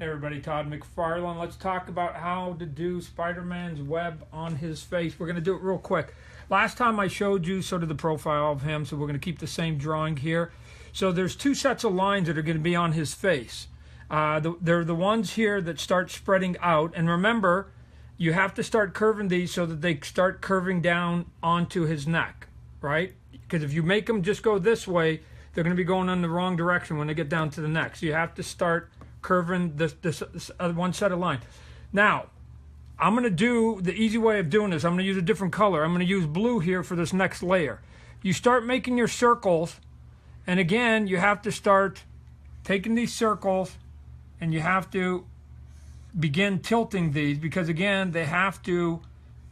Hey everybody, Todd McFarlane. Let's talk about how to do Spider-Man's web on his face. We're going to do it real quick. Last time I showed you sort of the profile of him, so we're going to keep the same drawing here. So there's two sets of lines that are going to be on his face. They're the ones here that start spreading out. And remember, you have to start curving these so that they start curving down onto his neck, right? Because if you make them just go this way, they're going to be going in the wrong direction when they get down to the neck. So you have to start curving this one set of line. Now, I'm going to do the easy way of doing this. I'm going to use a different color. I'm going to use blue here for this next layer. You start making your circles, and again, you have to start taking these circles, and you have to begin tilting these, because again, they have to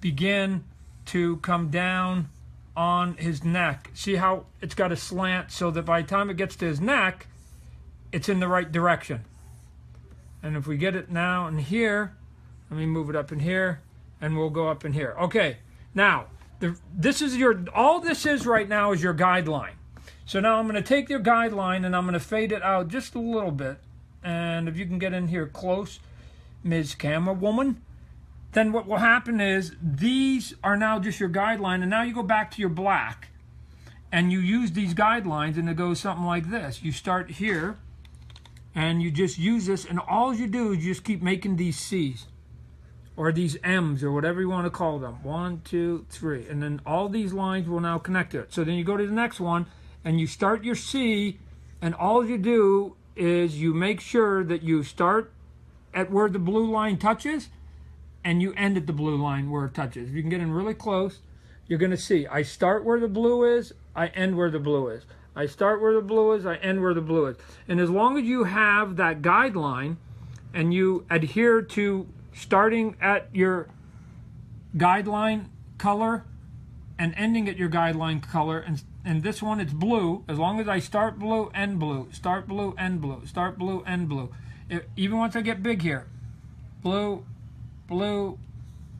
begin to come down on his neck. See how it's got a slant so that by the time it gets to his neck, it's in the right direction. And if we get it now in here, let me move it up in here, and we'll go up in here. Okay, now, all this is right now is your guideline. So now I'm going to take your guideline and I'm going to fade it out just a little bit. And if you can get in here close, Ms. Camera Woman, then what will happen is these are now just your guideline, and now you go back to your black and you use these guidelines, and it goes something like this. You start here and you just use this, and all you do is you just keep making these C's or these M's or whatever you want to call them. 1, 2, 3, and then all these lines will now connect to it. So then you go to the next one and you start your C, and all you do is you make sure that you start at where the blue line touches and you end at the blue line where it touches. If you can get in really close, you're going to see I start where the blue is, I end where the blue is. I start where the blue is, I end where the blue is. And as long as you have that guideline and you adhere to starting at your guideline color and ending at your guideline color, and this one it's blue, as long as I start blue, end blue, start blue, end blue, start blue, end blue. Even once I get big here, blue, blue,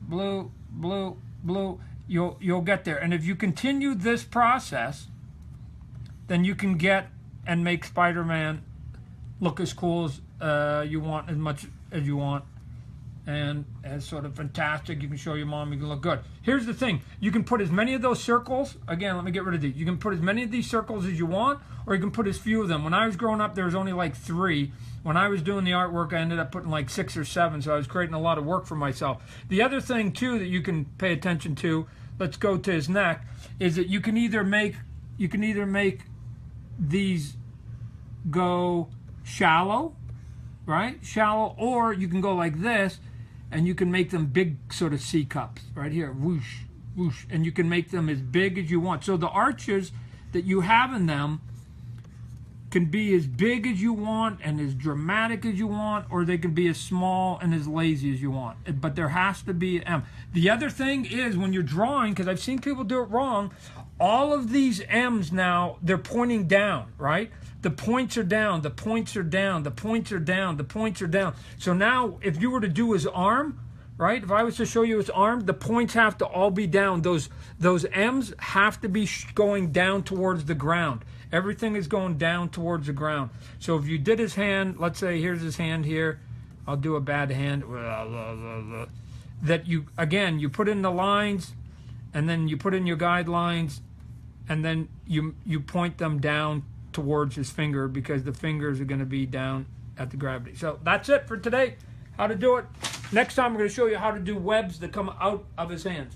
blue, blue, blue, you'll get there. And if you continue this process, then you can get and make Spider-Man look as cool as you want, as much as you want, and as sort of fantastic. You can show your mom you can look good. Here's the thing, you can put as many of those circles, again, let me get rid of these. You can put as many of these circles as you want, or you can put as few of them. When I was growing up, there was only like 3. When I was doing the artwork, I ended up putting like 6 or 7, so I was creating a lot of work for myself. The other thing too that you can pay attention to, let's go to his neck, is that you can either make these go shallow, right? Shallow, or you can go like this, and you can make them big sort of C cups right here, whoosh, whoosh, and you can make them as big as you want. So the arches that you have in them can be as big as you want and as dramatic as you want, or they can be as small and as lazy as you want. But there has to be an M. The other thing is when you're drawing, because I've seen people do it wrong, all of these M's now, they're pointing down, right? The points are down, the points are down, the points are down, the points are down. So now if you were to do his arm, right? If I was to show you his arm, the points have to all be down. Those M's have to be going down towards the ground. Everything is going down towards the ground. So if you did his hand, let's say here's his hand here. I'll do a bad hand. That you, again, you put in the lines, and then you put in your guidelines, and then you point them down towards his finger, because the fingers are going to be down at the gravity. So that's it for today. How to do it. Next time we're going to show you how to do webs that come out of his hands.